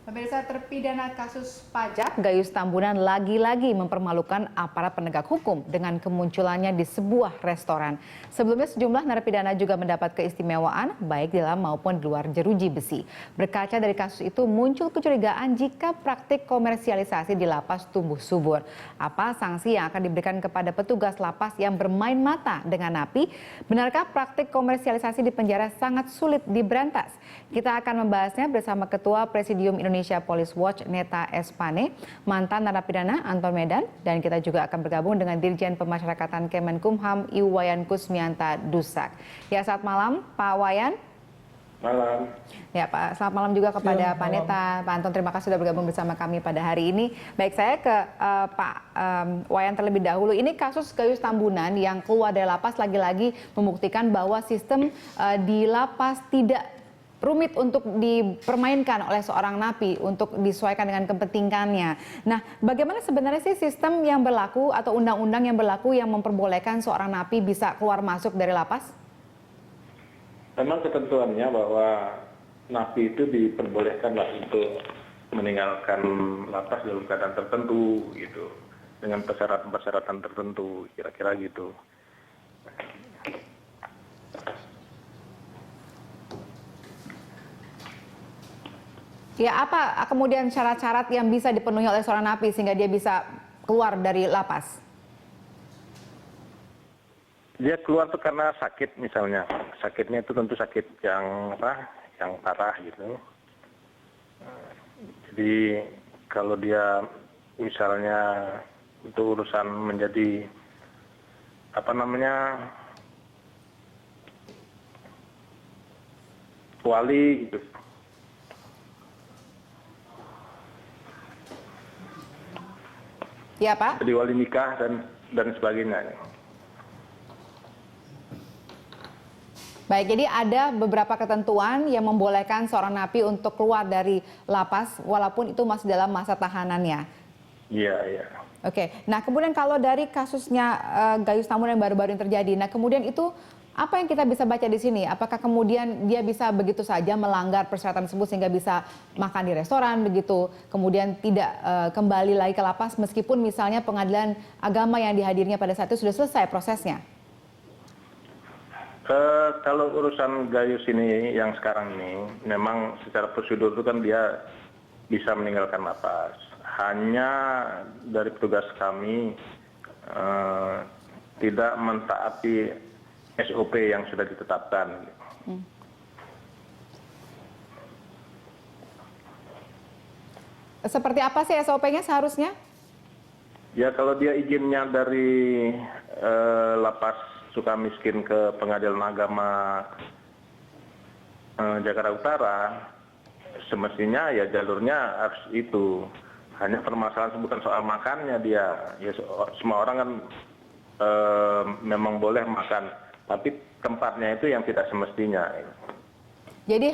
Pemirsa, terpidana kasus pajak Gayus Tambunan lagi-lagi mempermalukan aparat penegak hukum dengan kemunculannya di sebuah restoran. Sebelumnya sejumlah narapidana juga mendapat keistimewaan baik di dalam maupun di luar jeruji besi. Berkaca dari kasus itu muncul kecurigaan jika praktik komersialisasi di lapas tumbuh subur. Apa sanksi yang akan diberikan kepada petugas lapas yang bermain mata dengan napi? Benarkah praktik komersialisasi di penjara sangat sulit diberantas? Kita akan membahasnya bersama Ketua Presidium Indonesia Police Watch Neta Espane, mantan narapidana Anton Medan, dan kita juga akan bergabung dengan Dirjen Pemasyarakatan Kemenkumham Iwayan Kusmianta Dusak. Ya, selamat malam Pak Wayan. Malam. Ya Pak, selamat malam juga kepada Pak Neta. Pak Anton, terima kasih sudah bergabung bersama kami pada hari ini. Baik, saya ke Pak Wayan terlebih dahulu. Ini kasus Gayus Tambunan yang keluar dari lapas lagi-lagi membuktikan bahwa sistem di lapas tidak rumit untuk dipermainkan oleh seorang napi untuk disesuaikan dengan kepentingannya. Nah, bagaimana sebenarnya sih sistem yang berlaku atau undang-undang yang berlaku yang memperbolehkan seorang napi bisa keluar masuk dari lapas? Memang ketentuannya bahwa napi itu diperbolehkanlah untuk meninggalkan lapas dalam keadaan tertentu gitu, dengan persyaratan-persyaratan tertentu, kira-kira gitu. Ya, apa kemudian syarat-syarat yang bisa dipenuhi oleh seorang napi sehingga dia bisa keluar dari lapas? Dia keluar tuh karena sakit misalnya. Sakitnya itu tentu sakit yang parah gitu. Jadi kalau dia misalnya untuk urusan menjadi wali gitu. Ya Pak. Jadi wali nikah dan sebagainya. Baik, jadi ada beberapa ketentuan yang membolehkan seorang napi untuk keluar dari lapas walaupun itu masih dalam masa tahanannya. Iya, iya. Oke, nah kemudian kalau dari kasusnya Gayus Tambunan yang baru-baru yang terjadi, nah kemudian itu apa yang kita bisa baca di sini? Apakah kemudian dia bisa begitu saja melanggar persyaratan tersebut sehingga bisa makan di restoran begitu, kemudian tidak kembali lagi ke lapas meskipun misalnya pengadilan agama yang dihadirinya pada saat itu sudah selesai prosesnya? Kalau urusan Gayus ini yang sekarang ini, memang secara prosedur itu kan dia bisa meninggalkan lapas. Hanya dari petugas kami tidak mentaati SOP yang sudah ditetapkan. Seperti apa sih SOP-nya seharusnya? Ya kalau dia izinnya dari lapas Sukamiskin ke Pengadilan Agama Jakarta Utara, semestinya ya jalurnya harus itu. Hanya permasalahan bukan soal makannya dia. Ya semua orang kan memang boleh makan, tapi tempatnya itu yang tidak semestinya. Jadi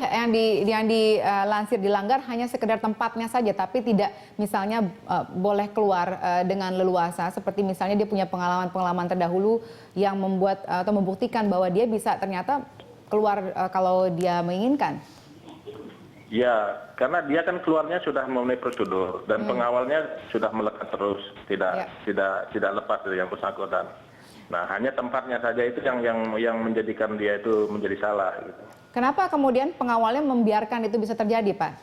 yang dilansir dilanggar hanya sekedar tempatnya saja, tapi tidak misalnya boleh keluar dengan leluasa, seperti misalnya dia punya pengalaman-pengalaman terdahulu yang membuat atau membuktikan bahwa dia bisa ternyata keluar kalau dia menginginkan. Ya, karena dia kan keluarnya sudah memenuhi prosedur dan pengawalnya sudah melekat terus, tidak lepas dari yang bersangkutan. Nah, hanya tempatnya saja itu yang menjadikan dia itu menjadi salah. Gitu. Kenapa kemudian pengawalnya membiarkan itu bisa terjadi, Pak?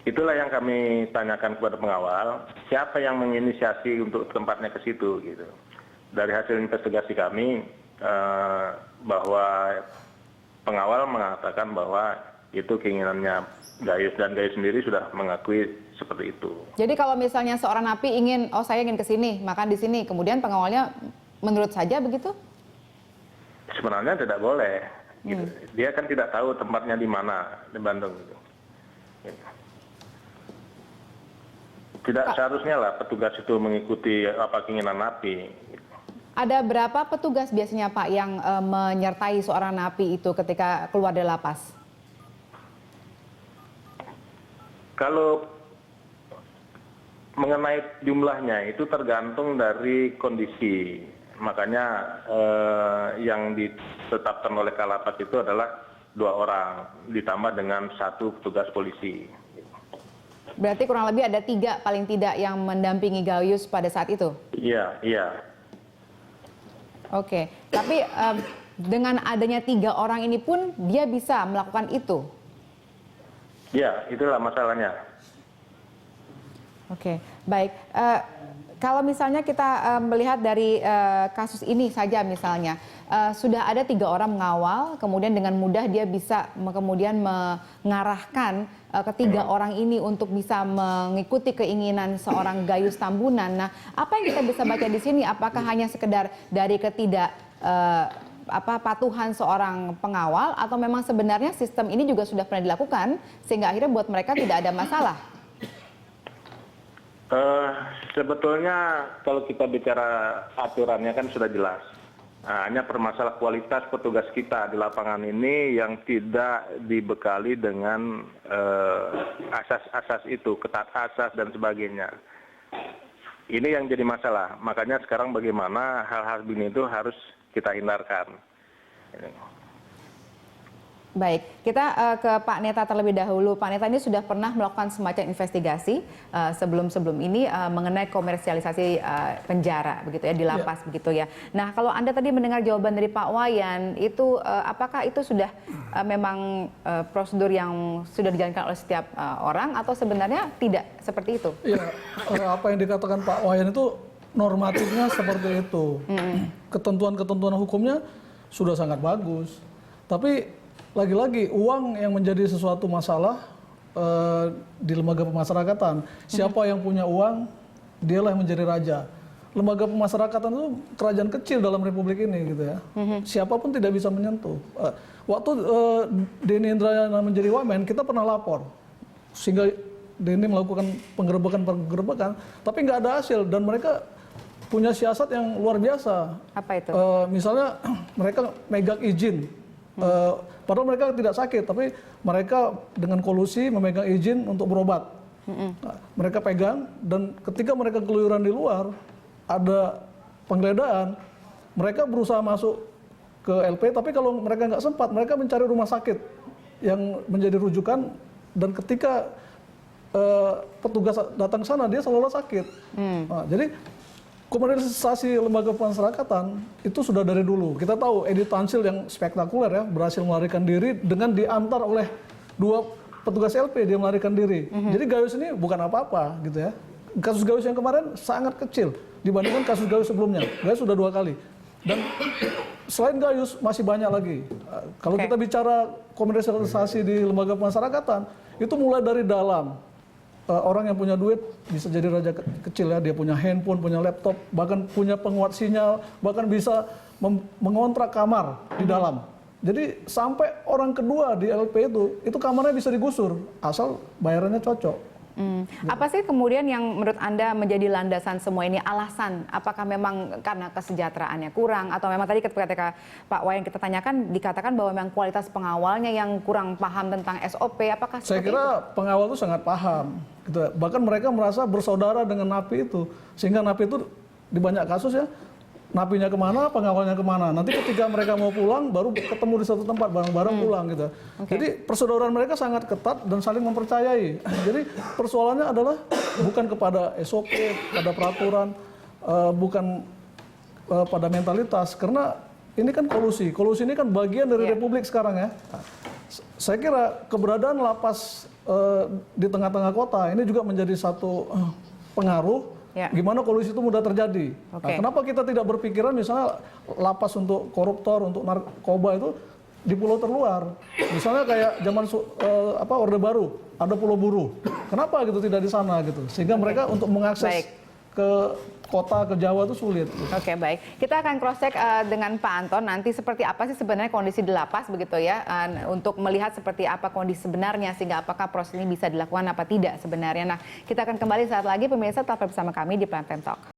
Itulah yang kami tanyakan kepada pengawal, siapa yang menginisiasi untuk tempatnya ke situ, gitu. Dari hasil investigasi kami, bahwa pengawal mengatakan bahwa itu keinginannya Gayus, dan Gayus sendiri sudah mengakui seperti itu. Jadi kalau misalnya seorang napi ingin, saya ingin ke sini, makan di sini, kemudian pengawalnya menurut saja begitu? Sebenarnya tidak boleh. Gitu. Dia kan tidak tahu tempatnya di mana di Bandung. Gitu. Tidak seharusnya lah petugas itu mengikuti apa keinginan napi. Gitu. Ada berapa petugas biasanya Pak yang menyertai seorang napi itu ketika keluar dari lapas? Kalau mengenai jumlahnya itu tergantung dari kondisi. Makanya yang ditetapkan oleh Kalapas itu adalah 2 orang ditambah dengan 1 petugas polisi. Berarti kurang lebih ada 3 paling tidak yang mendampingi Gayus pada saat itu? Iya, iya. Oke, tapi dengan adanya 3 orang ini pun dia bisa melakukan itu? Iya, itulah masalahnya. Oke, baik. Kalau misalnya kita melihat dari kasus ini saja misalnya, sudah ada 3 orang mengawal, kemudian dengan mudah dia bisa kemudian mengarahkan ketiga orang ini untuk bisa mengikuti keinginan seorang Gayus Tambunan. Nah, apa yang kita bisa baca di sini? Apakah hanya sekedar dari patuhan seorang pengawal, atau memang sebenarnya sistem ini juga sudah pernah dilakukan sehingga akhirnya buat mereka tidak ada masalah? Sebetulnya kalau kita bicara aturannya kan sudah jelas. Hanya permasalahan kualitas petugas kita di lapangan ini yang tidak dibekali dengan asas-asas itu, ketat asas dan sebagainya. Ini yang jadi masalah. Makanya sekarang bagaimana hal-hal begini itu harus kita hindarkan. Baik, kita ke Pak Neta terlebih dahulu. Pak Neta ini sudah pernah melakukan semacam investigasi sebelum ini mengenai komersialisasi penjara, begitu ya, di lapas, begitu ya. Nah, kalau Anda tadi mendengar jawaban dari Pak Wayan, itu apakah itu sudah memang prosedur yang sudah dijalankan oleh setiap orang, atau sebenarnya tidak seperti itu? Iya, apa yang dikatakan Pak Wayan itu normatifnya seperti itu. Ketentuan-ketentuan hukumnya sudah sangat bagus. Tapi lagi-lagi uang yang menjadi sesuatu masalah di lembaga pemasyarakatan. Siapa yang punya uang, dialah yang menjadi raja. Lembaga pemasyarakatan itu kerajaan kecil dalam republik ini, gitu ya. Siapapun tidak bisa menyentuh. Waktu Denny Indrayana menjadi wamen, kita pernah lapor, sehingga Denny melakukan penggerebekan, tapi nggak ada hasil, dan mereka punya siasat yang luar biasa. Apa itu? Misalnya mereka megang izin. Padahal mereka tidak sakit, tapi mereka dengan kolusi memegang izin untuk berobat. Nah, mereka pegang, dan ketika mereka keluyuran di luar, ada penggeledahan, mereka berusaha masuk ke LP, tapi kalau mereka nggak sempat, mereka mencari rumah sakit yang menjadi rujukan, dan ketika petugas datang ke sana, dia selalu sakit. Nah, jadi komersialisasi lembaga pemasyarakatan itu sudah dari dulu. Kita tahu Edi Tansil yang spektakuler ya, berhasil melarikan diri dengan diantar oleh 2 petugas LP, dia melarikan diri. Jadi Gayus ini bukan apa-apa, gitu ya. Kasus Gayus yang kemarin sangat kecil dibandingkan kasus Gayus sebelumnya. Gayus sudah 2 kali. Dan selain Gayus masih banyak lagi. Kalau kita bicara komersialisasi di lembaga pemasyarakatan, itu mulai dari dalam. Orang yang punya duit bisa jadi raja kecil ya, dia punya handphone, punya laptop, bahkan punya penguat sinyal, bahkan bisa mengontrak kamar di dalam. Jadi sampai orang kedua di LP itu kamarnya bisa digusur, asal bayarannya cocok. Apa sih kemudian yang menurut Anda menjadi landasan semua ini, alasan? Apakah memang karena kesejahteraannya kurang, atau memang tadi ketika Pak Wayan kita tanyakan dikatakan bahwa memang kualitas pengawalnya yang kurang paham tentang SOP? Apakah Saya kira pengawal itu sangat paham, gitu. Bahkan mereka merasa bersaudara dengan napi itu, sehingga napi itu di banyak kasus ya, napinya kemana, pengawalnya kemana. Nanti ketika mereka mau pulang, baru ketemu di satu tempat, bareng-bareng pulang gitu. Jadi persaudaraan mereka sangat ketat dan saling mempercayai. Jadi persoalannya adalah bukan kepada SOP, pada peraturan, bukan pada mentalitas. Karena ini kan kolusi. Kolusi ini kan bagian dari republik sekarang ya. Saya kira keberadaan lapas di tengah-tengah kota ini juga menjadi satu pengaruh. Gimana kolusi itu mudah terjadi. Nah, kenapa kita tidak berpikiran misalnya lapas untuk koruptor, untuk narkoba itu di pulau terluar. Misalnya kayak zaman Orde Baru, ada Pulau Buru. Kenapa gitu tidak di sana gitu. Sehingga mereka untuk mengakses ke kota, ke Jawa itu sulit. Oke, baik. Kita akan cross check dengan Pak Anton nanti seperti apa sih sebenarnya kondisi di lapas begitu ya, untuk melihat seperti apa kondisi sebenarnya sehingga apakah proses ini bisa dilakukan apa tidak sebenarnya. Nah, kita akan kembali saat lagi, pemirsa tetap bersama kami di Prime Time Talk.